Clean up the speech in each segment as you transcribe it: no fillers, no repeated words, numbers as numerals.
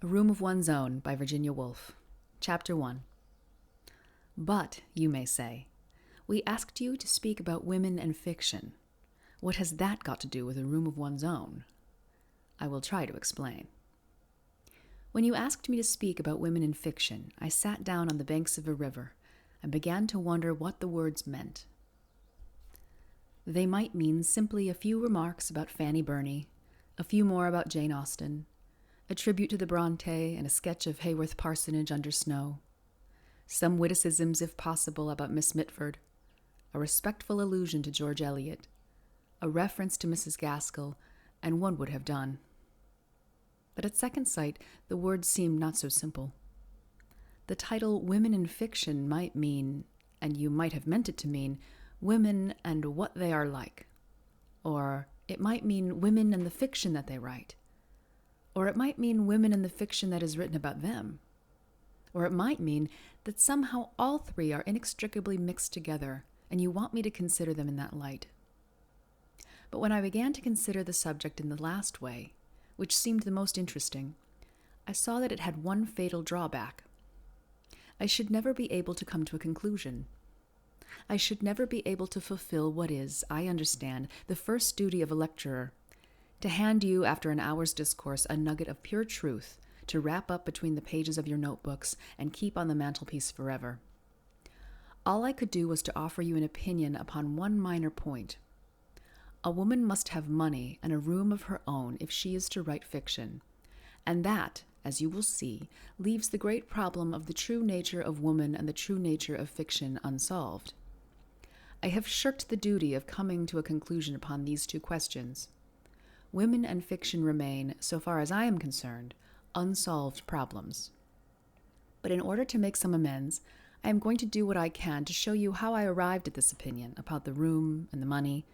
A Room of One's Own by Virginia Woolf. Chapter 1. But, you may say, we asked you to speak about women and fiction. What has that got to do with a room of one's own? I will try to explain. When you asked me to speak about women in fiction, I sat down on the banks of a river and began to wonder what the words meant. They might mean simply a few remarks about Fanny Burney, a few more about Jane Austen, a tribute to the Bronte and a sketch of Haworth Parsonage under snow, some witticisms, if possible, about Miss Mitford, a respectful allusion to George Eliot, a reference to Mrs. Gaskell, and one would have done. But at second sight, the words seemed not so simple. The title Women in Fiction might mean, and you might have meant it to mean, women and what they are like. Or it might mean women and the fiction that they write. Or it might mean women and the fiction that is written about them. Or it might mean that somehow all three are inextricably mixed together, and you want me to consider them in that light. But when I began to consider the subject in the last way, which seemed the most interesting, I saw that it had one fatal drawback. I should never be able to come to a conclusion. I should never be able to fulfill what is, I understand, the first duty of a lecturer, to hand you, after an hour's discourse, a nugget of pure truth to wrap up between the pages of your notebooks and keep on the mantelpiece forever. All I could do was to offer you an opinion upon one minor point. A woman must have money and a room of her own if she is to write fiction, and that, as you will see, leaves the great problem of the true nature of woman and the true nature of fiction unsolved. I have shirked the duty of coming to a conclusion upon these two questions. Women and fiction remain, so far as I am concerned, unsolved problems. But in order to make some amends, I am going to do what I can to show you how I arrived at this opinion about the room and the money.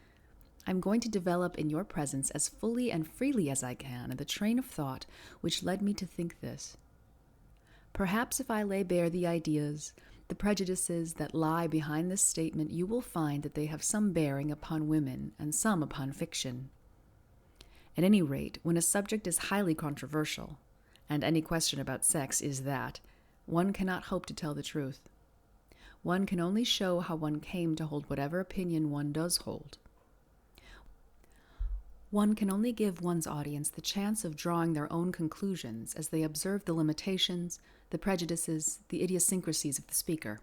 I am going to develop in your presence as fully and freely as I can the train of thought which led me to think this. Perhaps if I lay bare the ideas, the prejudices that lie behind this statement, you will find that they have some bearing upon women and some upon fiction. At any rate, when a subject is highly controversial, and any question about sex is that, one cannot hope to tell the truth. One can only show how one came to hold whatever opinion one does hold. One can only give one's audience the chance of drawing their own conclusions as they observe the limitations, the prejudices, the idiosyncrasies of the speaker.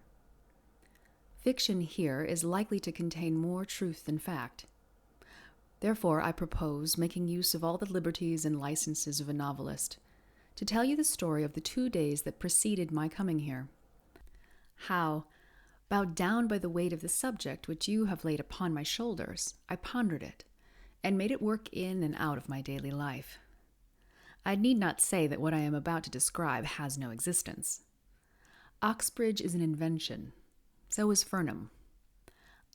Fiction here is likely to contain more truth than fact. Therefore, I propose, making use of all the liberties and licenses of a novelist, to tell you the story of the 2 days that preceded my coming here. How, bowed down by the weight of the subject which you have laid upon my shoulders, I pondered it, and made it work in and out of my daily life. I need not say that what I am about to describe has no existence. Oxbridge is an invention. So is Fernham.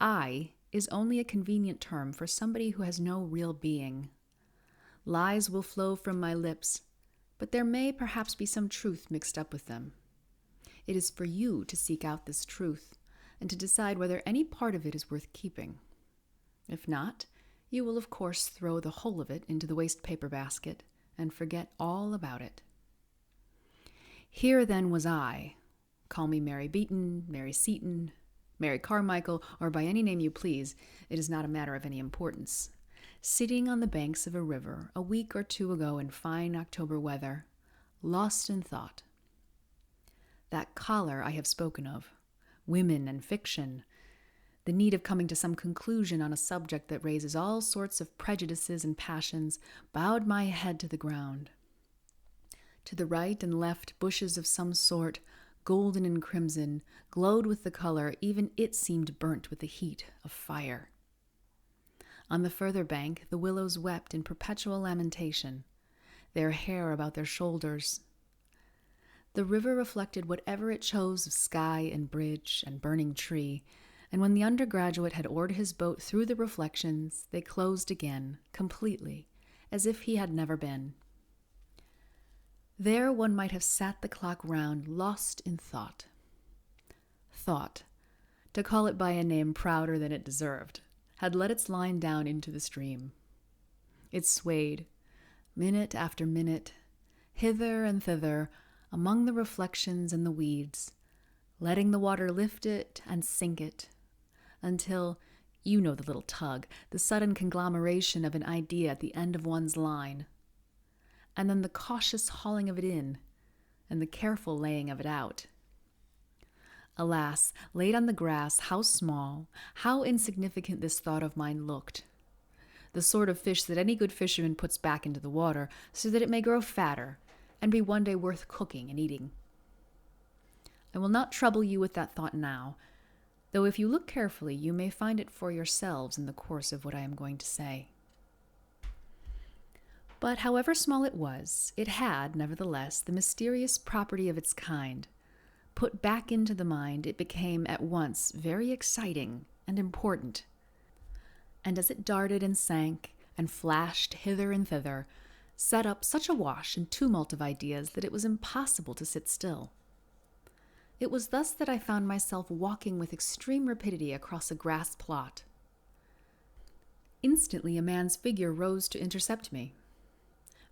I is only a convenient term for somebody who has no real being. Lies will flow from my lips, but there may perhaps be some truth mixed up with them. It is for you to seek out this truth, and to decide whether any part of it is worth keeping. If not, you will of course throw the whole of it into the waste paper basket, and forget all about it. Here then was I, call me Mary Beaton, Mary Seaton, Mary Carmichael, or by any name you please, it is not a matter of any importance, sitting on the banks of a river a week or two ago in fine October weather, lost in thought. That choler I have spoken of, women and fiction, the need of coming to some conclusion on a subject that raises all sorts of prejudices and passions, bowed my head to the ground. To the right and left, bushes of some sort, golden and crimson, glowed with the color, even it seemed burnt with the heat of fire. On the further bank, the willows wept in perpetual lamentation, their hair about their shoulders. The river reflected whatever it chose of sky and bridge and burning tree, and when the undergraduate had oared his boat through the reflections, they closed again, completely, as if he had never been. There one might have sat the clock round, lost in thought. Thought, to call it by a name prouder than it deserved, had let its line down into the stream. It swayed, minute after minute, hither and thither among the reflections and the weeds, letting the water lift it and sink it, until, you know the little tug, the sudden conglomeration of an idea at the end of one's line, and then the cautious hauling of it in, and the careful laying of it out. Alas, laid on the grass, how small, how insignificant this thought of mine looked. The sort of fish that any good fisherman puts back into the water so that it may grow fatter and be one day worth cooking and eating. I will not trouble you with that thought now, though if you look carefully you may find it for yourselves in the course of what I am going to say. But however small it was, it had, nevertheless, the mysterious property of its kind. Put back into the mind, it became at once very exciting and important. And as it darted and sank and flashed hither and thither, set up such a wash and tumult of ideas that it was impossible to sit still. It was thus that I found myself walking with extreme rapidity across a grass plot. Instantly a man's figure rose to intercept me.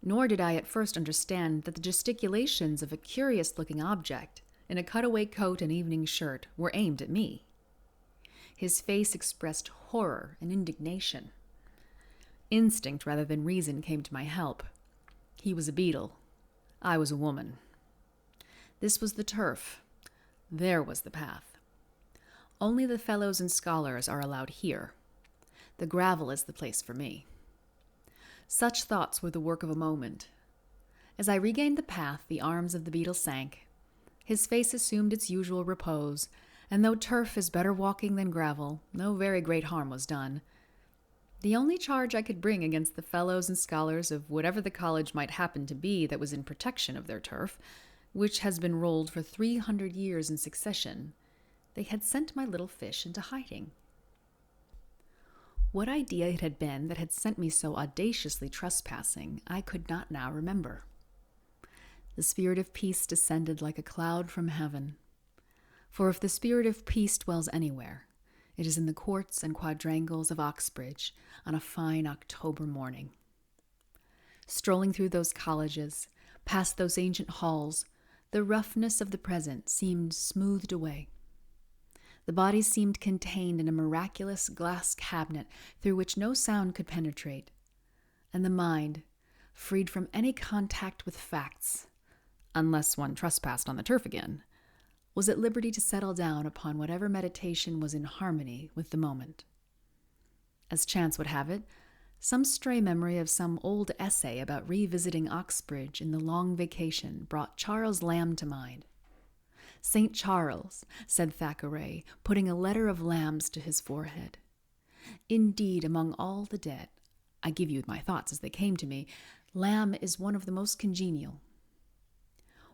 Nor did I at first understand that the gesticulations of a curious-looking object in a cutaway coat and evening shirt were aimed at me. His face expressed horror and indignation. Instinct rather than reason came to my help. He was a beetle. I was a woman. This was the turf. There was the path. Only the fellows and scholars are allowed here. The gravel is the place for me. Such thoughts were the work of a moment. As I regained the path, the arms of the beetle sank. His face assumed its usual repose, and though turf is better walking than gravel, no very great harm was done. The only charge I could bring against the fellows and scholars of whatever the college might happen to be that was in protection of their turf, which has been rolled for 300 years in succession, they had sent my little fish into hiding. What idea it had been that had sent me so audaciously trespassing, I could not now remember. The spirit of peace descended like a cloud from heaven. For if the spirit of peace dwells anywhere, it is in the courts and quadrangles of Oxbridge on a fine October morning. Strolling through those colleges, past those ancient halls, the roughness of the present seemed smoothed away. The body seemed contained in a miraculous glass cabinet through which no sound could penetrate, and the mind, freed from any contact with facts, unless one trespassed on the turf again, was at liberty to settle down upon whatever meditation was in harmony with the moment. As chance would have it, some stray memory of some old essay about revisiting Oxbridge in the long vacation brought Charles Lamb to mind. "St. Charles," said Thackeray, putting a letter of lambs to his forehead. "Indeed, among all the dead, I give you my thoughts as they came to me, Lamb is one of the most congenial.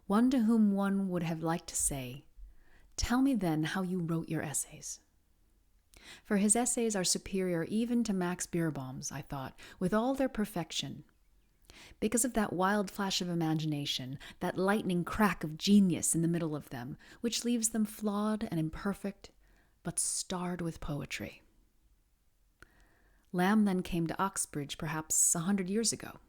One to whom one would have liked to say, 'Tell me then how you wrote your essays.' For his essays are superior even to Max Beerbohm's, I thought, with all their perfection, because of that wild flash of imagination, that lightning crack of genius in the middle of them, which leaves them flawed and imperfect, but starred with poetry." Lamb then came to Oxbridge perhaps 100 years ago.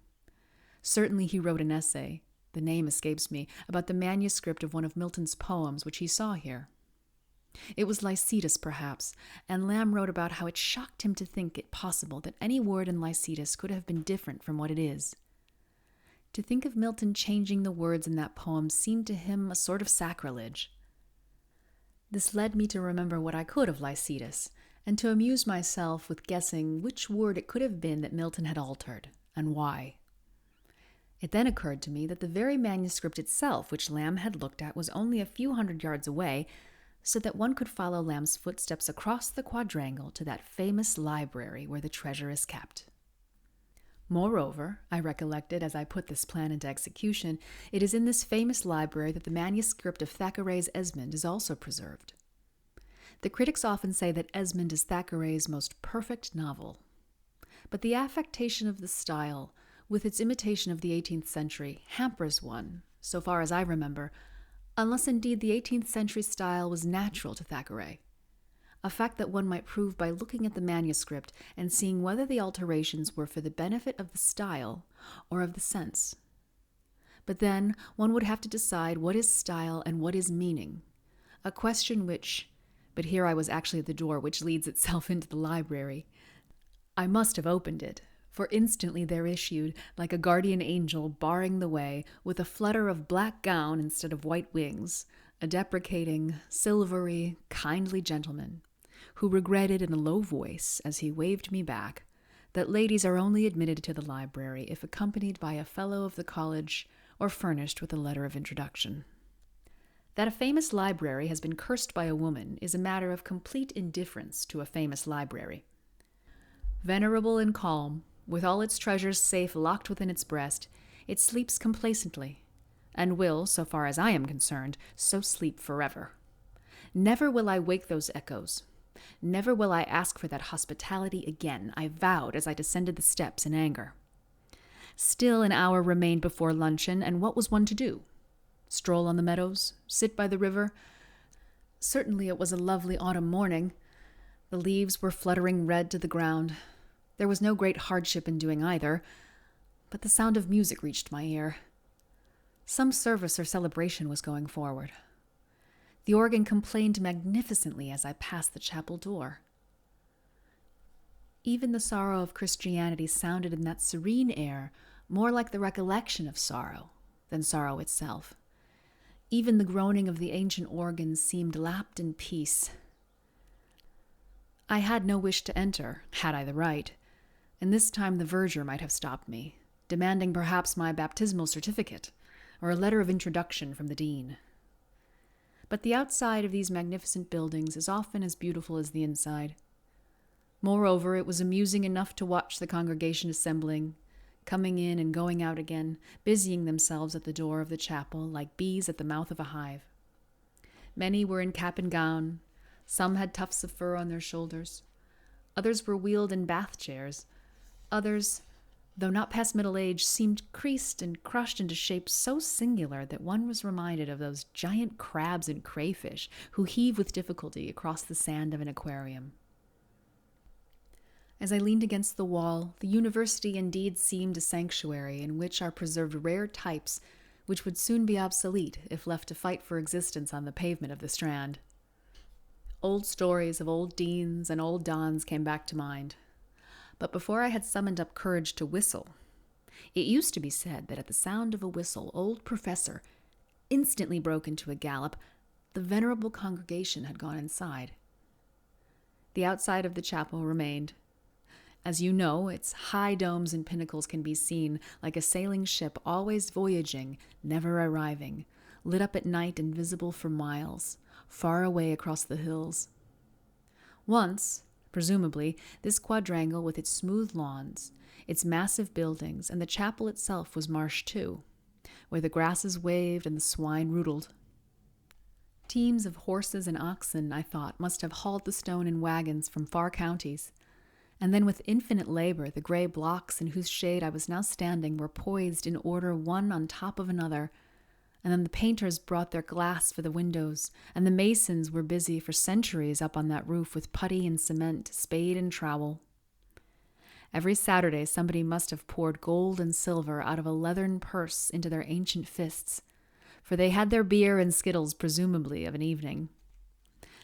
Certainly he wrote an essay, the name escapes me, about the manuscript of one of Milton's poems which he saw here. It was Lycidas, perhaps, and Lamb wrote about how it shocked him to think it possible that any word in Lycidas could have been different from what it is. To think of Milton changing the words in that poem seemed to him a sort of sacrilege. This led me to remember what I could of Lycidas, and to amuse myself with guessing which word it could have been that Milton had altered, and why. It then occurred to me that the very manuscript itself which Lamb had looked at was only a few hundred yards away, so that one could follow Lamb's footsteps across the quadrangle to that famous library where the treasure is kept. Moreover, I recollected as I put this plan into execution, it is in this famous library that the manuscript of Thackeray's Esmond is also preserved. The critics often say that Esmond is Thackeray's most perfect novel. But the affectation of the style, with its imitation of the 18th century, hampers one, so far as I remember, unless indeed the 18th century style was natural to Thackeray, a fact that one might prove by looking at the manuscript and seeing whether the alterations were for the benefit of the style or of the sense. But then one would have to decide what is style and what is meaning, a question but here I was actually at the door which leads itself into the library. I must have opened it, for instantly there issued, like a guardian angel barring the way, with a flutter of black gown instead of white wings, a deprecating, silvery, kindly gentleman, who regretted in a low voice, as he waved me back, that ladies are only admitted to the library if accompanied by a fellow of the college or furnished with a letter of introduction. That a famous library has been cursed by a woman is a matter of complete indifference to a famous library. Venerable and calm, with all its treasures safe locked within its breast, it sleeps complacently, and will, so far as I am concerned, so sleep forever. Never will I wake those echoes. Never will I ask for that hospitality again, I vowed as I descended the steps in anger. Still an hour remained before luncheon, and what was one to do? Stroll on the meadows? Sit by the river? Certainly it was a lovely autumn morning. The leaves were fluttering red to the ground. There was no great hardship in doing either, but the sound of music reached my ear. Some service or celebration was going forward. The organ complained magnificently as I passed the chapel door. Even the sorrow of Christianity sounded in that serene air more like the recollection of sorrow than sorrow itself. Even the groaning of the ancient organ seemed lapped in peace. I had no wish to enter, had I the right, and this time the verger might have stopped me, demanding perhaps my baptismal certificate, or a letter of introduction from the dean. But the outside of these magnificent buildings is often as beautiful as the inside. Moreover, it was amusing enough to watch the congregation assembling, coming in and going out again, busying themselves at the door of the chapel like bees at the mouth of a hive. Many were in cap and gown, some had tufts of fur on their shoulders, others were wheeled in bath chairs, others, though not past middle age, seemed creased and crushed into shapes so singular that one was reminded of those giant crabs and crayfish who heave with difficulty across the sand of an aquarium. As I leaned against the wall, the university indeed seemed a sanctuary in which are preserved rare types which would soon be obsolete if left to fight for existence on the pavement of the Strand. Old stories of old deans and old dons came back to mind. But before I had summoned up courage to whistle, it used to be said that at the sound of a whistle, old Professor instantly broke into a gallop. The venerable congregation had gone inside. The outside of the chapel remained. As you know, its high domes and pinnacles can be seen like a sailing ship always voyaging, never arriving, lit up at night and visible for miles, far away across the hills. Once, presumably, this quadrangle with its smooth lawns, its massive buildings, and the chapel itself was marsh too, where the grasses waved and the swine rootled. Teams of horses and oxen, I thought, must have hauled the stone in wagons from far counties, and then with infinite labor the gray blocks in whose shade I was now standing were poised in order one on top of another, and then the painters brought their glass for the windows, and the masons were busy for centuries up on that roof with putty and cement, spade and trowel. Every Saturday somebody must have poured gold and silver out of a leathern purse into their ancient fists, for they had their beer and skittles presumably of an evening.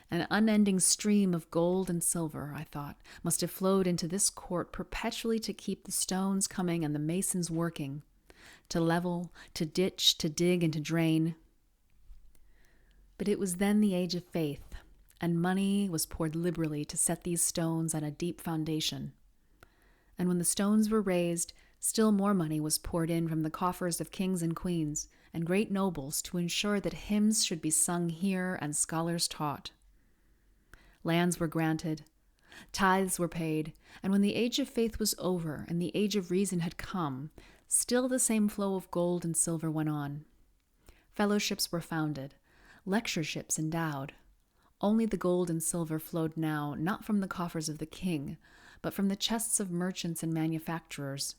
An unending stream of gold and silver, I thought, must have flowed into this court perpetually to keep the stones coming and the masons working, to level, to ditch, to dig, and to drain. But it was then the age of faith, and money was poured liberally to set these stones on a deep foundation. And when the stones were raised, still more money was poured in from the coffers of kings and queens and great nobles to ensure that hymns should be sung here and scholars taught. Lands were granted, tithes were paid, and when the age of faith was over and the age of reason had come, still the same flow of gold and silver went on. Fellowships were founded, lectureships endowed. Only the gold and silver flowed now, not from the coffers of the king, but from the chests of merchants and manufacturers,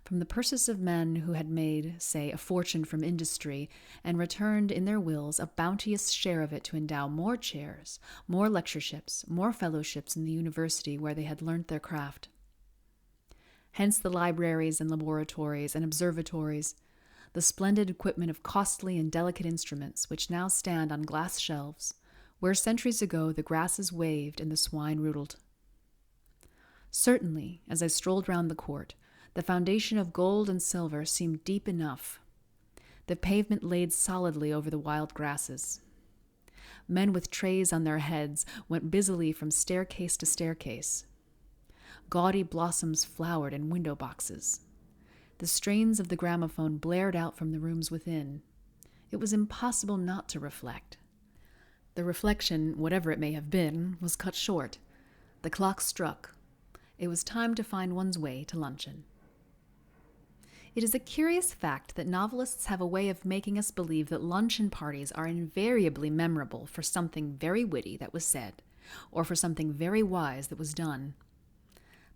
from the purses of men who had made, say, a fortune from industry, and returned in their wills a bounteous share of it to endow more chairs, more lectureships, more fellowships in the university where they had learnt their craft. Hence the libraries and laboratories and observatories, the splendid equipment of costly and delicate instruments which now stand on glass shelves, where centuries ago the grasses waved and the swine rootled. Certainly, as I strolled round the court, the foundation of gold and silver seemed deep enough, the pavement laid solidly over the wild grasses. Men with trays on their heads went busily from staircase to staircase. Gaudy blossoms flowered in window boxes. The strains of the gramophone blared out from the rooms within. It was impossible not to reflect. The reflection, whatever it may have been, was cut short. The clock struck. It was time to find one's way to luncheon. It is a curious fact that novelists have a way of making us believe that luncheon parties are invariably memorable for something very witty that was said, or for something very wise that was done.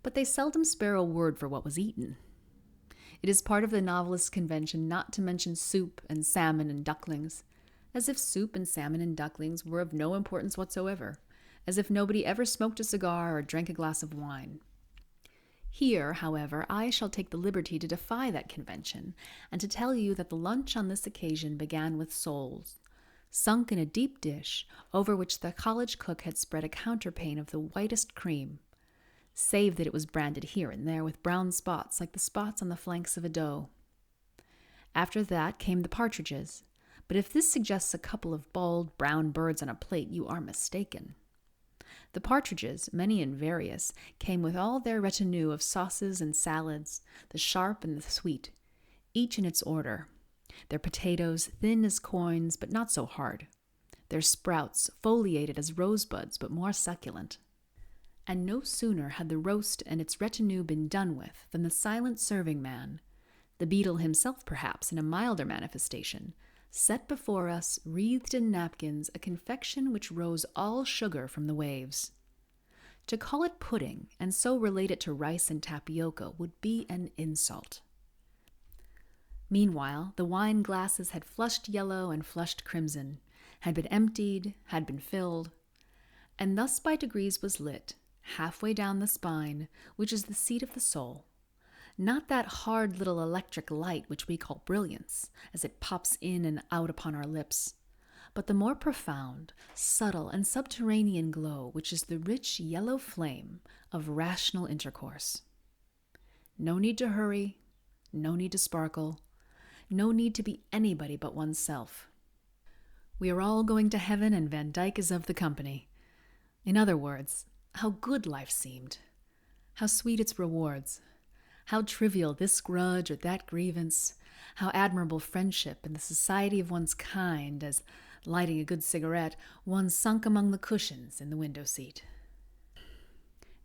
But they seldom spare a word for what was eaten. It is part of the novelist's convention not to mention soup and salmon and ducklings, as if soup and salmon and ducklings were of no importance whatsoever, as if nobody ever smoked a cigar or drank a glass of wine. Here, however, I shall take the liberty to defy that convention, and to tell you that the lunch on this occasion began with soles, sunk in a deep dish over which the college cook had spread a counterpane of the whitest cream, save that it was branded here and there with brown spots like the spots on the flanks of a doe. After that came the partridges, but if this suggests a couple of bald brown birds on a plate, you are mistaken. The partridges, many and various, came with all their retinue of sauces and salads, the sharp and the sweet, each in its order. Their potatoes, thin as coins, but not so hard. Their sprouts, foliated as rosebuds, but more succulent. And no sooner had the roast and its retinue been done with than the silent serving man, the beadle himself perhaps in a milder manifestation, set before us, wreathed in napkins, a confection which rose all sugar from the waves. To call it pudding, and so relate it to rice and tapioca, would be an insult. Meanwhile, the wine glasses had flushed yellow and flushed crimson, had been emptied, had been filled, and thus by degrees was lit, halfway down the spine, which is the seat of the soul. Not that hard little electric light which we call brilliance, as it pops in and out upon our lips, but the more profound, subtle, and subterranean glow, which is the rich yellow flame of rational intercourse. No need to hurry, no need to sparkle, no need to be anybody but oneself. We are all going to heaven, and Van Dyck is of the company. In other words, how good life seemed, how sweet its rewards, how trivial this grudge or that grievance, how admirable friendship and the society of one's kind, as, lighting a good cigarette, one sunk among the cushions in the window seat.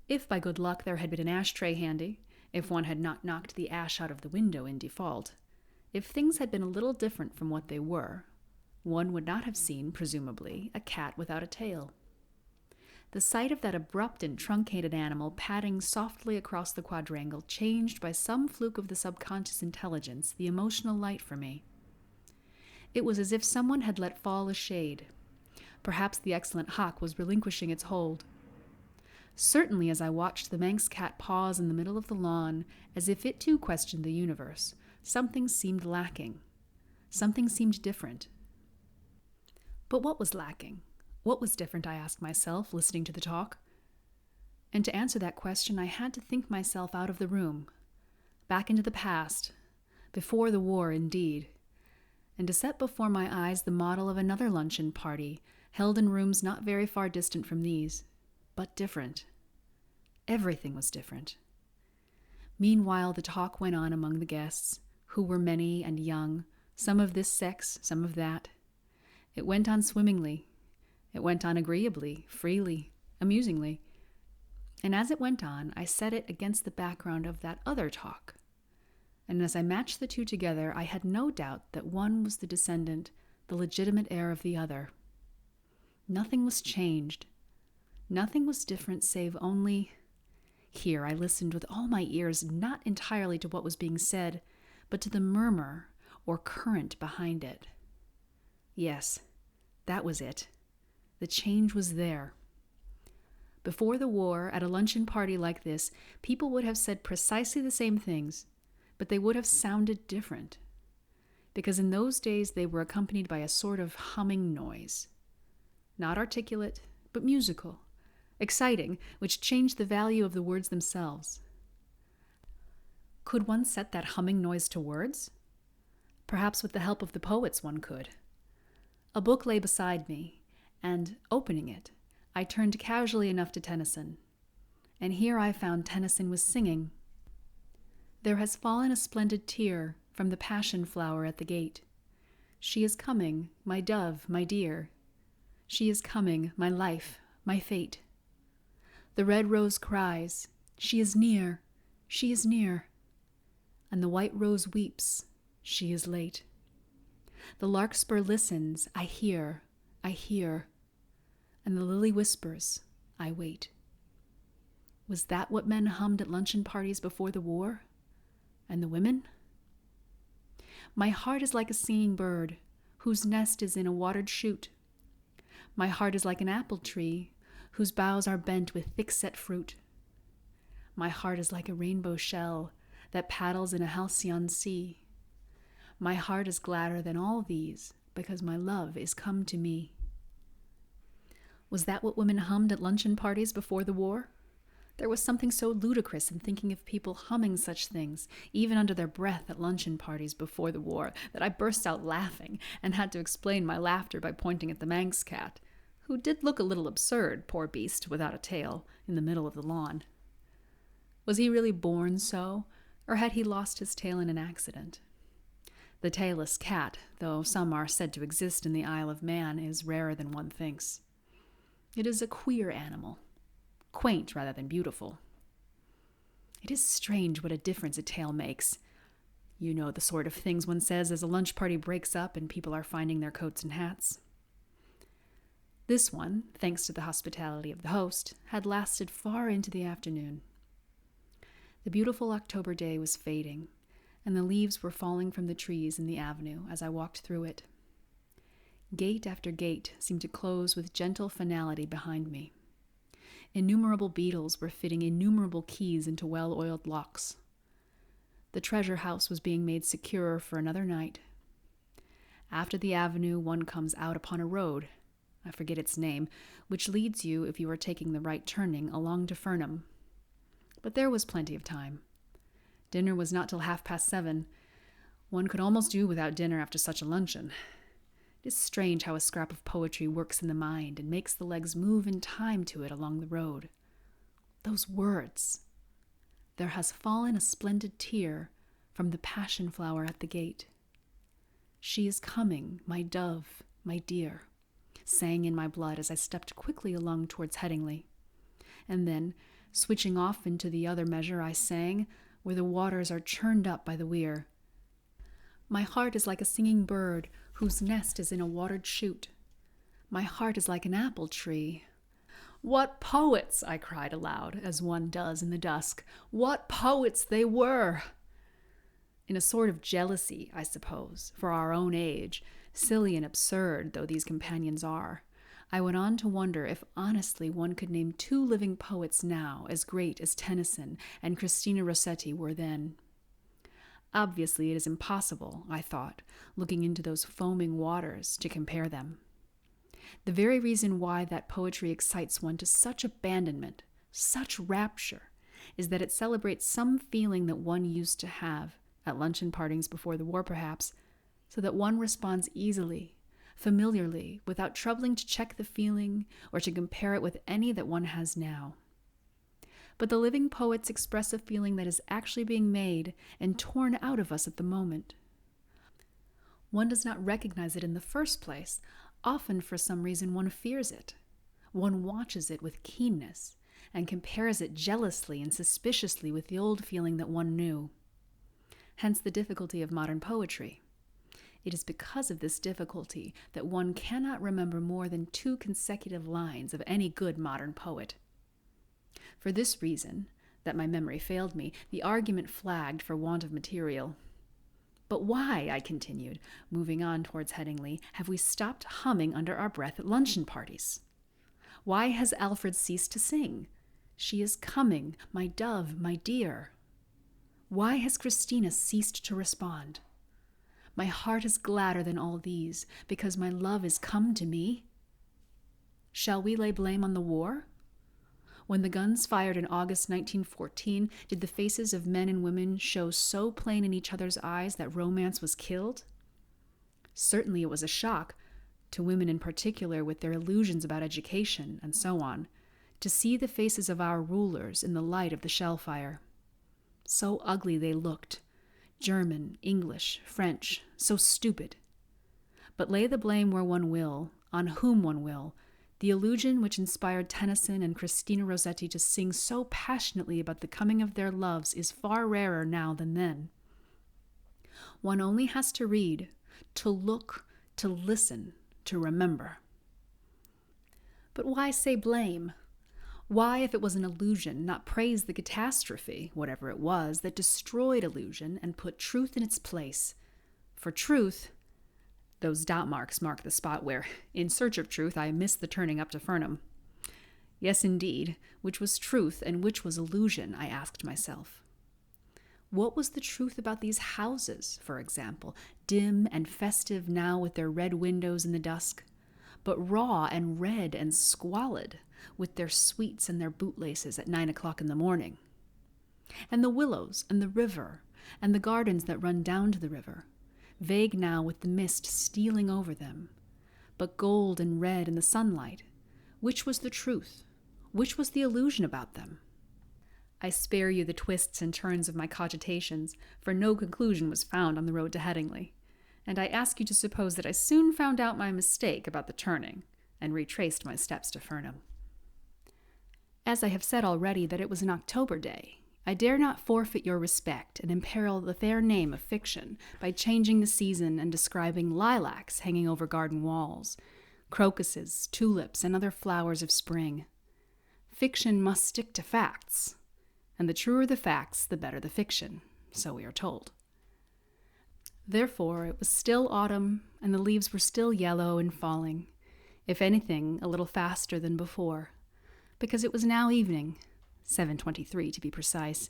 If by good luck there had been an ashtray handy, if one had not knocked the ash out of the window in default, if things had been a little different from what they were, one would not have seen, presumably, a cat without a tail. The sight of that abrupt and truncated animal padding softly across the quadrangle changed by some fluke of the subconscious intelligence the emotional light for me. It was as if someone had let fall a shade. Perhaps the excellent hawk was relinquishing its hold. Certainly, as I watched the Manx cat pause in the middle of the lawn, as if it too questioned the universe, something seemed lacking. Something seemed different. But what was lacking? What was different, I asked myself, listening to the talk? And to answer that question, I had to think myself out of the room, back into the past, before the war indeed, and to set before my eyes the model of another luncheon party held in rooms not very far distant from these, but different. Everything was different. Meanwhile, the talk went on among the guests, who were many and young, some of this sex, some of that. It went on swimmingly. It went on agreeably, freely, amusingly. And as it went on, I set it against the background of that other talk. And as I matched the two together, I had no doubt that one was the descendant, the legitimate heir of the other. Nothing was changed. Nothing was different save only... Here I listened with all my ears, not entirely to what was being said, but to the murmur or current behind it. Yes, that was it. The change was there. Before the war, at a luncheon party like this, people would have said precisely the same things, but they would have sounded different. because in those days they were accompanied by a sort of humming noise. Not articulate, but musical, exciting, which changed the value of the words themselves. Could one set that humming noise to words? Perhaps with the help of the poets one could. A book lay beside me, and, opening it, I turned casually enough to Tennyson. And here I found Tennyson was singing. There has fallen a splendid tear from the passion flower at the gate. She is coming, my dove, my dear. She is coming, my life, my fate. The red rose cries, she is near, she is near. And the white rose weeps, she is late. The larkspur listens, I hear, and the lily whispers, I wait. Was that what men hummed at luncheon parties before the war? And the women? My heart is like a singing bird, whose nest is in a watered shoot. My heart is like an apple tree, whose boughs are bent with thick-set fruit. My heart is like a rainbow shell that paddles in a halcyon sea. My heart is gladder than all these, because my love is come to me. Was that what women hummed at luncheon parties before the war? There was something so ludicrous in thinking of people humming such things, even under their breath at luncheon parties before the war, that I burst out laughing and had to explain my laughter by pointing at the Manx cat, who did look a little absurd, poor beast, without a tail, in the middle of the lawn. Was he really born so, or had he lost his tail in an accident? The tailless cat, though some are said to exist in the Isle of Man, is rarer than one thinks. It is a queer animal, quaint rather than beautiful. It is strange what a difference a tail makes. You know the sort of things one says as a lunch party breaks up and people are finding their coats and hats. This one, thanks to the hospitality of the host, had lasted far into the afternoon. The beautiful October day was fading, and the leaves were falling from the trees in the avenue as I walked through it. Gate after gate seemed to close with gentle finality behind me. Innumerable beetles were fitting innumerable keys into well-oiled locks. The treasure house was being made securer for another night. After the avenue, one comes out upon a road, I forget its name, which leads you, if you are taking the right turning, along to Fernham. But there was plenty of time. Dinner was not till 7:30. One could almost do without dinner after such a luncheon. It is strange how a scrap of poetry works in the mind and makes the legs move in time to it along the road. Those words! There has fallen a splendid tear from the passion flower at the gate. She is coming, my dove, my dear, sang in my blood as I stepped quickly along towards Headingley. And then, switching off into the other measure, I sang, where the waters are churned up by the weir. My heart is like a singing bird whose nest is in a watered shoot. My heart is like an apple tree. What poets, I cried aloud, as one does in the dusk. What poets they were! In a sort of jealousy, I suppose, for our own age, silly and absurd though these companions are, I went on to wonder if honestly one could name two living poets now as great as Tennyson and Christina Rossetti were then. Obviously it is impossible, I thought, looking into those foaming waters, to compare them. The very reason why that poetry excites one to such abandonment, such rapture, is that it celebrates some feeling that one used to have, at luncheon partings before the war perhaps, so that one responds easily, familiarly, without troubling to check the feeling or to compare it with any that one has now. But the living poets express a feeling that is actually being made and torn out of us at the moment. One does not recognize it in the first place. Often, for some reason, one fears it. One watches it with keenness and compares it jealously and suspiciously with the old feeling that one knew. Hence the difficulty of modern poetry. It is because of this difficulty that one cannot remember more than 2 consecutive lines of any good modern poet. For this reason, that my memory failed me, the argument flagged for want of material. But why, I continued, moving on towards Headingley, have we stopped humming under our breath at luncheon parties? Why has Alfred ceased to sing? She is coming, my dove, my dear. Why has Christina ceased to respond? My heart is gladder than all these, because my love is come to me. Shall we lay blame on the war? When the guns fired in August 1914, did the faces of men and women show so plain in each other's eyes that romance was killed? Certainly it was a shock, to women in particular with their illusions about education and so on, to see the faces of our rulers in the light of the shell fire. So ugly they looked, German, English, French, so stupid. But lay the blame where one will, on whom one will, the illusion which inspired Tennyson and Christina Rossetti to sing so passionately about the coming of their loves is far rarer now than then. One only has to read, to look, to listen, to remember. But why say blame? Why, if it was an illusion, not praise the catastrophe, whatever it was, that destroyed illusion and put truth in its place? For truth, those dot marks mark the spot where, in search of truth, I missed the turning up to Fernham. Yes, indeed, which was truth and which was illusion, I asked myself. What was the truth about these houses, for example, dim and festive now with their red windows in the dusk, but raw and red and squalid with their sweets and their bootlaces at 9 o'clock in the morning? And the willows and the river and the gardens that run down to the river, vague now with the mist stealing over them, but gold and red in the sunlight, which was the truth? Which was the illusion about them? I spare you the twists and turns of my cogitations, for no conclusion was found on the road to Headingley, and I ask you to suppose that I soon found out my mistake about the turning, and retraced my steps to Fernham. As I have said already that it was an October day, I dare not forfeit your respect and imperil the fair name of fiction by changing the season and describing lilacs hanging over garden walls, crocuses, tulips, and other flowers of spring. Fiction must stick to facts, and the truer the facts, the better the fiction, so we are told. Therefore, it was still autumn, and the leaves were still yellow and falling, if anything, a little faster than before, because it was now evening, 7:23 to be precise,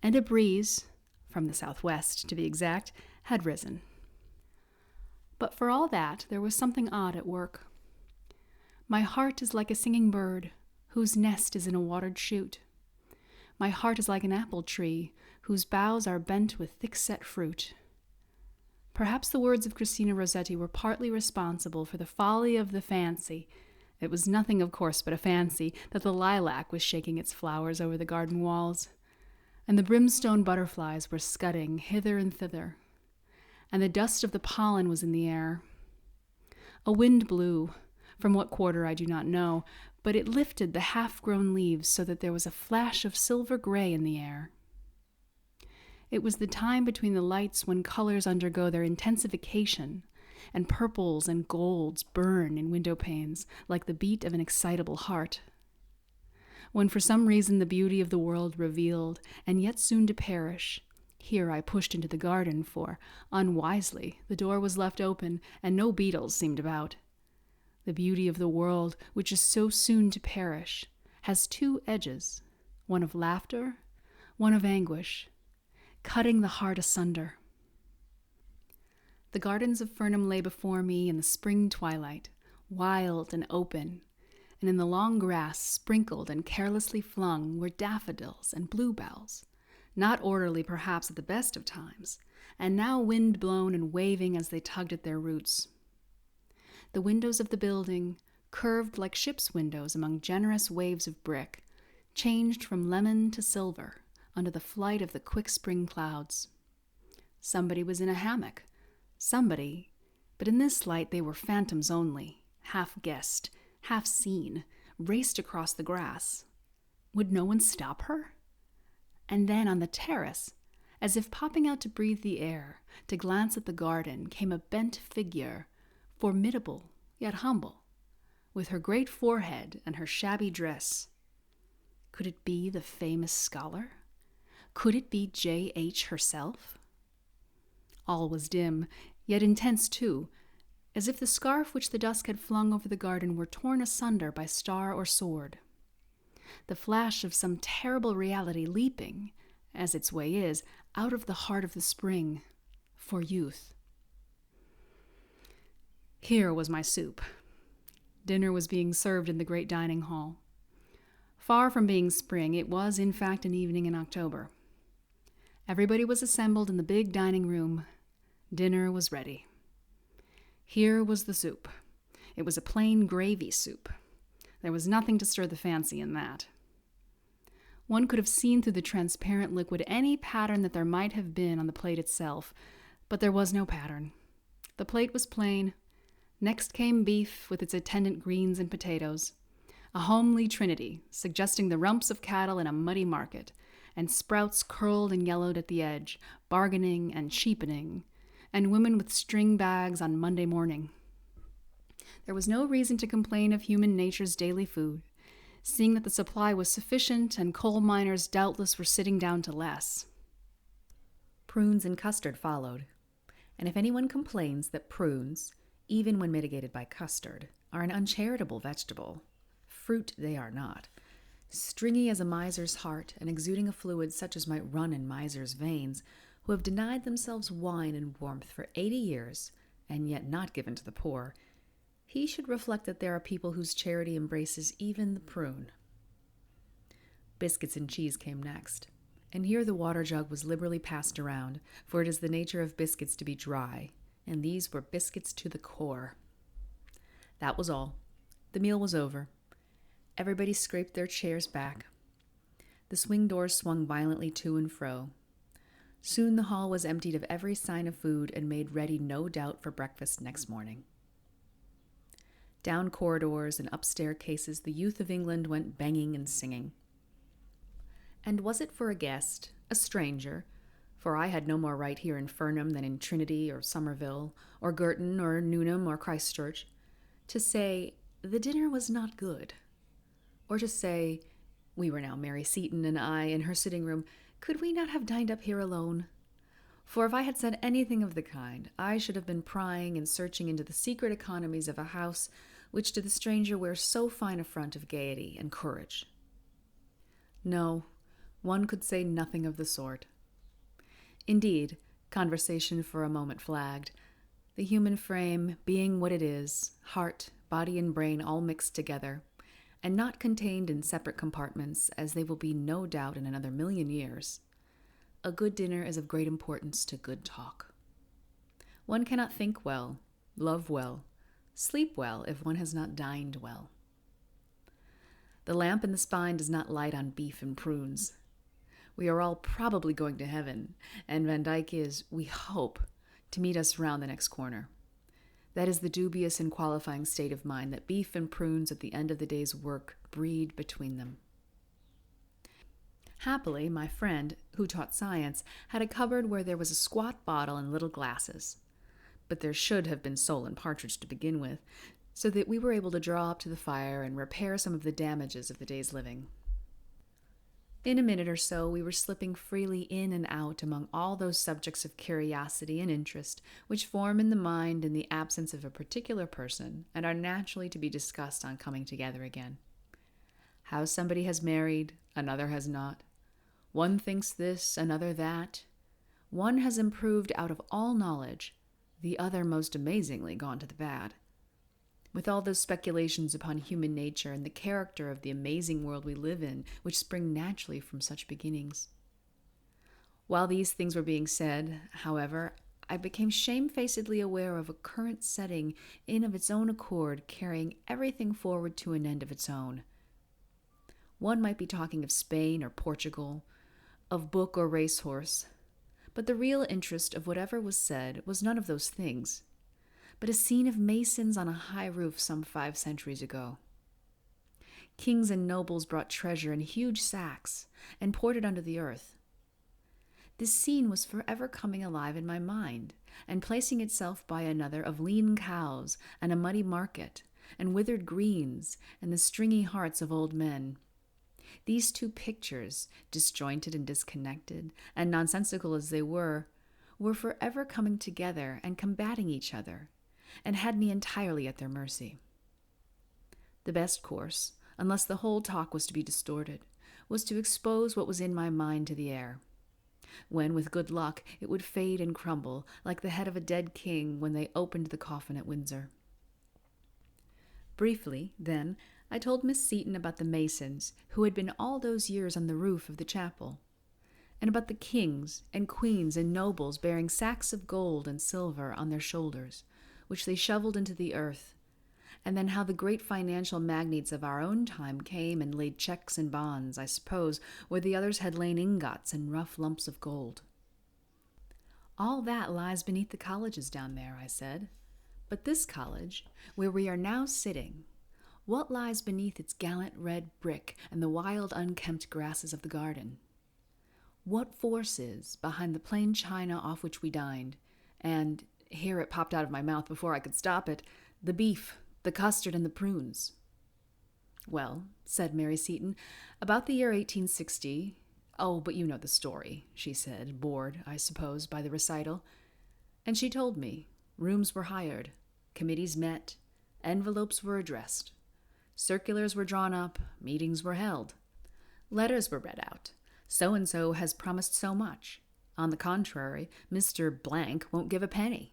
and a breeze, from the southwest to be exact, had risen. But for all that, there was something odd at work. My heart is like a singing bird, whose nest is in a watered shoot. My heart is like an apple tree, whose boughs are bent with thick-set fruit. Perhaps the words of Christina Rossetti were partly responsible for the folly of the fancy. It was nothing, of course, but a fancy, that the lilac was shaking its flowers over the garden walls, and the brimstone butterflies were scudding hither and thither, and the dust of the pollen was in the air. A wind blew, from what quarter I do not know, but it lifted the half-grown leaves so that there was a flash of silver gray in the air. It was the time between the lights when colors undergo their intensification, and purples and golds burn in window panes like the beat of an excitable heart. When for some reason the beauty of the world revealed, and yet soon to perish, here I pushed into the garden, for, unwisely, the door was left open, and no beetles seemed about. The beauty of the world, which is so soon to perish, has two edges, one of laughter, one of anguish, cutting the heart asunder. The gardens of Fernham lay before me in the spring twilight, wild and open, and in the long grass, sprinkled and carelessly flung, were daffodils and bluebells, not orderly perhaps at the best of times, and now wind-blown and waving as they tugged at their roots. The windows of the building, curved like ship's windows among generous waves of brick, changed from lemon to silver under the flight of the quick spring clouds. Somebody was in a hammock. Somebody, but in this light they were phantoms only, half-guessed, half-seen, raced across the grass. Would no one stop her? And then on the terrace, as if popping out to breathe the air, to glance at the garden, came a bent figure, formidable yet humble, with her great forehead and her shabby dress. Could it be the famous scholar? Could it be J.H. herself? All was dim, yet intense too, as if the scarf which the dusk had flung over the garden were torn asunder by star or sword. The flash of some terrible reality leaping, as its way is, out of the heart of the spring, for youth. Here was my soup. Dinner was being served in the great dining hall. Far from being spring, it was in fact an evening in October. Everybody was assembled in the big dining room. Dinner was ready. Here was the soup. It was a plain gravy soup. There was nothing to stir the fancy in that. One could have seen through the transparent liquid any pattern that there might have been on the plate itself, but there was no pattern. The plate was plain. Next came beef with its attendant greens and potatoes, a homely trinity suggesting the rumps of cattle in a muddy market, and sprouts curled and yellowed at the edge, bargaining and cheapening, and women with string bags on Monday morning. There was no reason to complain of human nature's daily food, seeing that the supply was sufficient and coal miners doubtless were sitting down to less. Prunes and custard followed, and if anyone complains that prunes, even when mitigated by custard, are an uncharitable vegetable, fruit they are not. Stringy as a miser's heart and exuding a fluid such as might run in misers' veins, who have denied themselves wine and warmth for 80 years, and yet not given to the poor, he should reflect that there are people whose charity embraces even the prune. Biscuits and cheese came next, and here the water jug was liberally passed around, for it is the nature of biscuits to be dry, and these were biscuits to the core. That was all. The meal was over. Everybody scraped their chairs back. The swing doors swung violently to and fro. Soon the hall was emptied of every sign of food and made ready, no doubt, for breakfast next morning. Down corridors and up staircases the youth of England went banging and singing. And was it for a guest, a stranger, for I had no more right here in Fernham than in Trinity or Somerville, or Girton or Newnham or Christchurch, to say, the dinner was not good, or to say, we were now Mary Seton and I in her sitting room, could we not have dined up here alone? For if I had said anything of the kind, I should have been prying and searching into the secret economies of a house which to the stranger wears so fine a front of gaiety and courage. No, one could say nothing of the sort. Indeed, conversation for a moment flagged, the human frame being what it is, heart, body, and brain all mixed together, and not contained in separate compartments, as they will be no doubt in another 1,000,000 years. A good dinner is of great importance to good talk. One cannot think well, love well, sleep well if one has not dined well. The lamp in the spine does not light on beef and prunes. We are all probably going to heaven, and Van Dyck is, we hope, to meet us round the next corner. That is the dubious and qualifying state of mind that beef and prunes at the end of the day's work breed between them. Happily, my friend, who taught science, had a cupboard where there was a squat bottle and little glasses. But there should have been sole and partridge to begin with, so that we were able to draw up to the fire and repair some of the damages of the day's living. In a minute or so, we were slipping freely in and out among all those subjects of curiosity and interest which form in the mind in the absence of a particular person and are naturally to be discussed on coming together again. How somebody has married, another has not. One thinks this, another that. One has improved out of all knowledge, the other most amazingly gone to the bad. With all those speculations upon human nature and the character of the amazing world we live in, which spring naturally from such beginnings. While these things were being said, however, I became shamefacedly aware of a current setting in of its own accord, carrying everything forward to an end of its own. One might be talking of Spain or Portugal, of book or racehorse, but the real interest of whatever was said was none of those things, but a scene of masons on a high roof some 5 centuries ago. Kings and nobles brought treasure in huge sacks and poured it under the earth. This scene was forever coming alive in my mind, and placing itself by another of lean cows and a muddy market, and withered greens and the stringy hearts of old men. These two pictures, disjointed and disconnected, and nonsensical as they were forever coming together and combating each other, and had me entirely at their mercy. The best course, unless the whole talk was to be distorted, was to expose what was in my mind to the air, when, with good luck, it would fade and crumble, like the head of a dead king when they opened the coffin at Windsor. Briefly, then, I told Miss Seton about the Masons who had been all those years on the roof of the chapel, and about the kings and queens and nobles bearing sacks of gold and silver on their shoulders, which they shoveled into the earth, and then how the great financial magnates of our own time came and laid checks and bonds, I suppose, where the others had lain ingots and rough lumps of gold. All that lies beneath the colleges down there, I said. But this college, where we are now sitting, what lies beneath its gallant red brick and the wild unkempt grasses of the garden? What force is behind the plain china off which we dined, and, here it popped out of my mouth before I could stop it, the beef, the custard, and the prunes? Well, said Mary Seton, about the year 1860... Oh, but you know the story, she said, bored, I suppose, by the recital. And she told me. Rooms were hired, committees met, envelopes were addressed, circulars were drawn up, meetings were held, letters were read out. So-and-so has promised so much. On the contrary, Mr. Blank won't give a penny.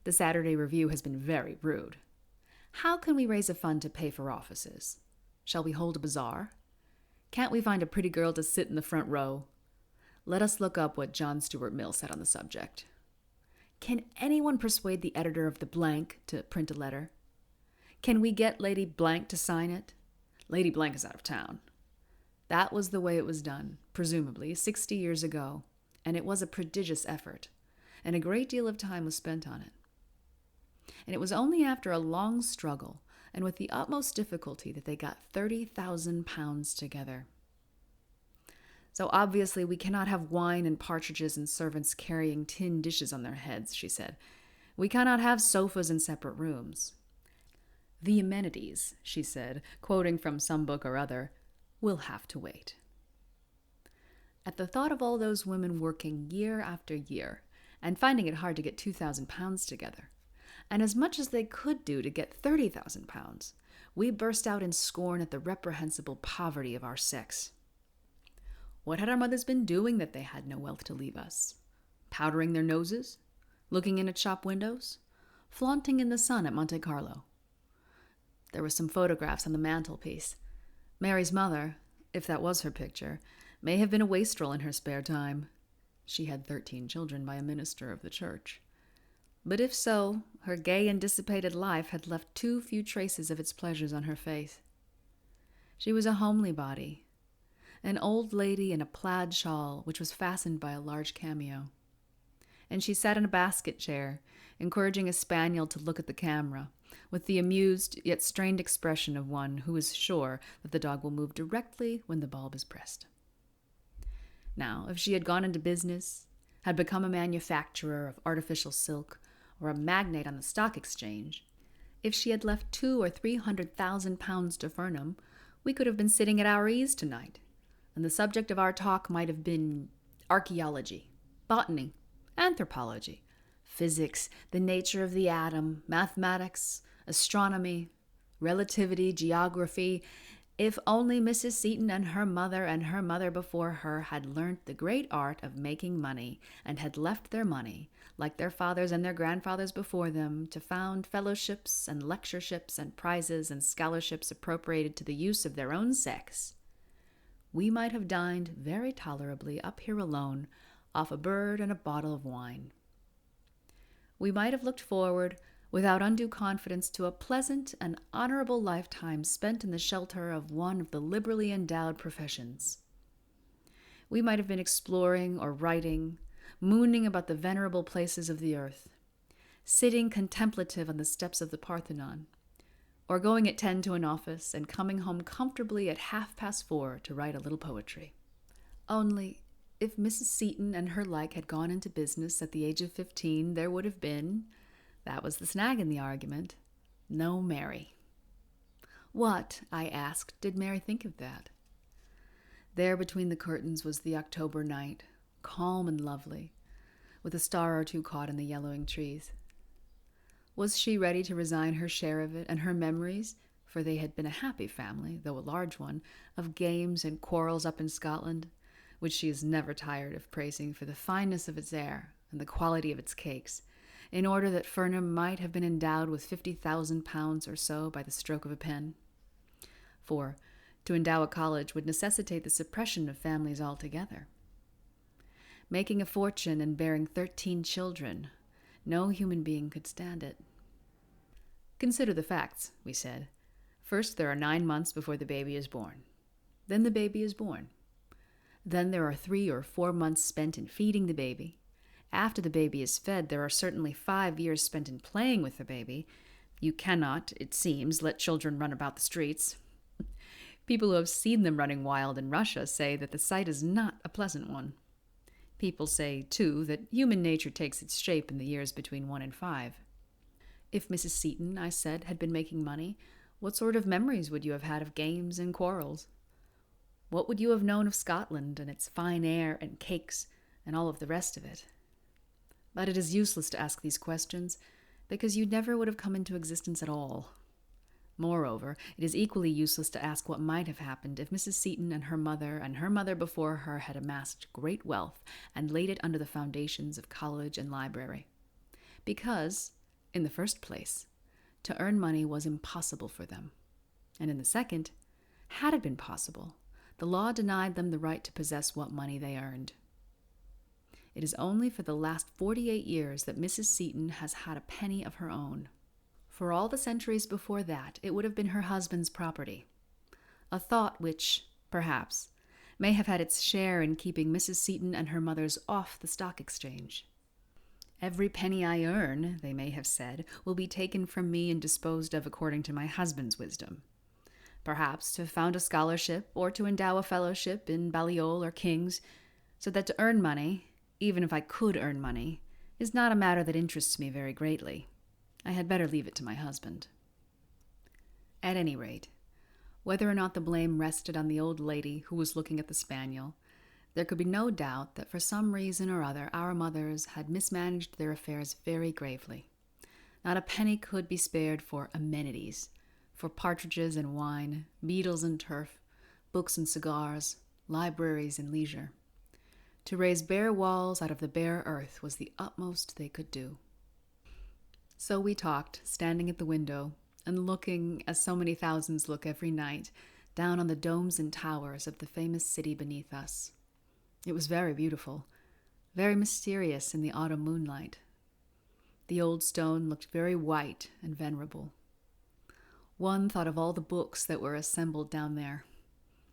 The Saturday Review has been very rude. How can we raise a fund to pay for offices? Shall we hold a bazaar? Can't we find a pretty girl to sit in the front row? Let us look up what John Stuart Mill said on the subject. Can anyone persuade the editor of the Blank to print a letter? Can we get Lady Blank to sign it? Lady Blank is out of town. That was the way it was done, presumably 60 years ago, and it was a prodigious effort, and a great deal of time was spent on it. And it was only after a long struggle and with the utmost difficulty that they got £30,000 together. So obviously we cannot have wine and partridges and servants carrying tin dishes on their heads, she said. We cannot have sofas in separate rooms. The amenities, she said, quoting from some book or other, will have to wait. At the thought of all those women working year after year and finding it hard to get £2,000 together, and as much as they could do to get £30,000, we burst out in scorn at the reprehensible poverty of our sex. What had our mothers been doing that they had no wealth to leave us? Powdering their noses? Looking in at shop windows? Flaunting in the sun at Monte Carlo? There were some photographs on the mantelpiece. Mary's mother, if that was her picture, may have been a wastrel in her spare time. She had 13 children by a minister of the church. But if so, her gay and dissipated life had left too few traces of its pleasures on her face. She was a homely body, an old lady in a plaid shawl which was fastened by a large cameo. And she sat in a basket chair, encouraging a spaniel to look at the camera, with the amused yet strained expression of one who is sure that the dog will move directly when the bulb is pressed. Now, if she had gone into business, had become a manufacturer of artificial silk, or a magnate on the stock exchange, if she had left £200,000 or £300,000 to Fernham, we could have been sitting at our ease tonight, and the subject of our talk might have been archaeology, botany, anthropology, physics, the nature of the atom, mathematics, astronomy, relativity, geography, if only Mrs. Seton and her mother before her had learnt the great art of making money, and had left their money, like their fathers and their grandfathers before them, to found fellowships and lectureships and prizes and scholarships appropriated to the use of their own sex, we might have dined very tolerably up here alone, off a bird and a bottle of wine. We might have looked forward, without undue confidence, to a pleasant and honorable lifetime spent in the shelter of one of the liberally endowed professions. We might have been exploring or writing, mooning about the venerable places of the earth, sitting contemplative on the steps of the Parthenon, or going at 10 to an office and coming home comfortably at 4:30 to write a little poetry. Only, if Mrs. Seton and her like had gone into business at the age of 15, there would have been, that was the snag in the argument, no Mary. What, I asked, did Mary think of that? There between the curtains was the October night, calm and lovely, with a star or two caught in the yellowing trees. Was she ready to resign her share of it and her memories, for they had been a happy family, though a large one, of games and quarrels up in Scotland, which she is never tired of praising for the fineness of its air and the quality of its cakes, in order that Fernham might have been endowed with £50,000 or so by the stroke of a pen. For to endow a college would necessitate the suppression of families altogether. Making a fortune and bearing 13 children, no human being could stand it. Consider the facts, we said. First, there are 9 months before the baby is born. Then the baby is born. Then there are 3 or 4 months spent in feeding the baby. After the baby is fed, there are certainly 5 years spent in playing with the baby. You cannot, it seems, let children run about the streets. People who have seen them running wild in Russia say that the sight is not a pleasant one. People say, too, that human nature takes its shape in the years between 1 and 5. If Mrs. Seton, I said, had been making money, what sort of memories would you have had of games and quarrels? What would you have known of Scotland and its fine air and cakes and all of the rest of it? But it is useless to ask these questions, because you never would have come into existence at all. Moreover, it is equally useless to ask what might have happened if Mrs. Seton and her mother before her had amassed great wealth and laid it under the foundations of college and library. Because, in the first place, to earn money was impossible for them. And in the second, had it been possible, the law denied them the right to possess what money they earned. It is only for the last 48 years that Mrs. Seton has had a penny of her own. For all the centuries before that, it would have been her husband's property. A thought which, perhaps, may have had its share in keeping Mrs. Seton and her mothers off the stock exchange. Every penny I earn, they may have said, will be taken from me and disposed of according to my husband's wisdom. Perhaps to found a scholarship or to endow a fellowship in Balliol or King's, so that to earn money, even if I could earn money, is not a matter that interests me very greatly. I had better leave it to my husband. At any rate, whether or not the blame rested on the old lady who was looking at the spaniel, there could be no doubt that for some reason or other our mothers had mismanaged their affairs very gravely. Not a penny could be spared for amenities, for partridges and wine, beetles and turf, books and cigars, libraries and leisure. To raise bare walls out of the bare earth was the utmost they could do. So we talked, standing at the window, and looking, as so many thousands look every night, down on the domes and towers of the famous city beneath us. It was very beautiful, very mysterious in the autumn moonlight. The old stone looked very white and venerable. One thought of all the books that were assembled down there,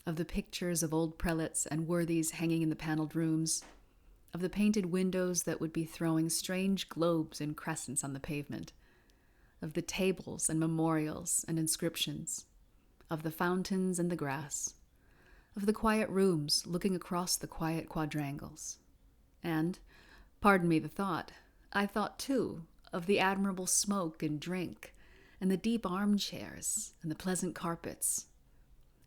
of the pictures of old prelates and worthies hanging in the panelled rooms, of the painted windows that would be throwing strange globes and crescents on the pavement, of the tables and memorials and inscriptions, of the fountains and the grass, of the quiet rooms looking across the quiet quadrangles. And, pardon me the thought, I thought, too, of the admirable smoke and drink, and the deep armchairs and the pleasant carpets,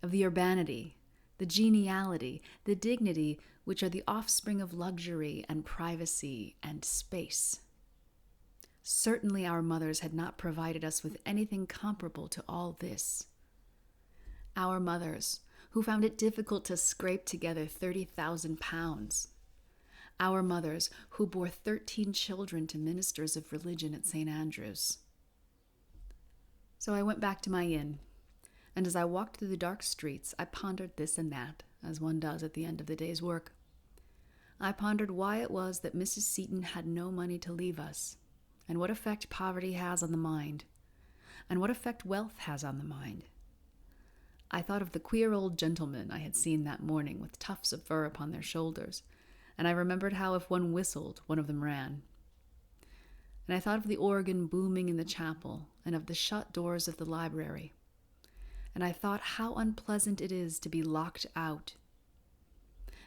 of the urbanity, the geniality, the dignity which are the offspring of luxury and privacy and space. Certainly our mothers had not provided us with anything comparable to all this. Our mothers, who found it difficult to scrape together £30,000. Our mothers, who bore 13 children to ministers of religion at St. Andrew's. So I went back to my inn, and as I walked through the dark streets, I pondered this and that, as one does at the end of the day's work. I pondered why it was that Mrs. Seton had no money to leave us, and what effect poverty has on the mind, and what effect wealth has on the mind. I thought of the queer old gentlemen I had seen that morning with tufts of fur upon their shoulders, and I remembered how if one whistled, one of them ran. And I thought of the organ booming in the chapel, and of the shut doors of the library. And I thought how unpleasant it is to be locked out.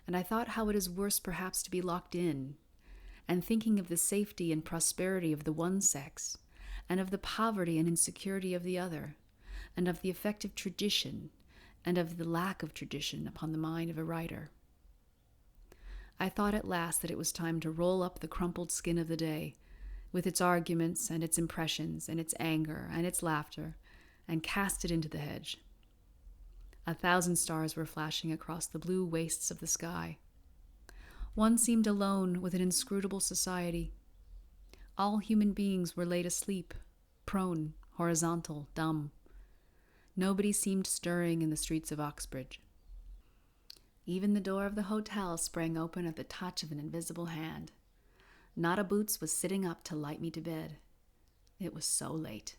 And I thought how it is worse perhaps to be locked in, and thinking of the safety and prosperity of the one sex, and of the poverty and insecurity of the other, and of the effect of tradition, and of the lack of tradition upon the mind of a writer. I thought at last that it was time to roll up the crumpled skin of the day, with its arguments and its impressions and its anger and its laughter, and cast it into the hedge. 1,000 stars were flashing across the blue wastes of the sky. One seemed alone with an inscrutable society. All human beings were laid asleep, prone, horizontal, dumb. Nobody seemed stirring in the streets of Oxbridge. Even the door of the hotel sprang open at the touch of an invisible hand. Not a Boots was sitting up to light me to bed. It was so late.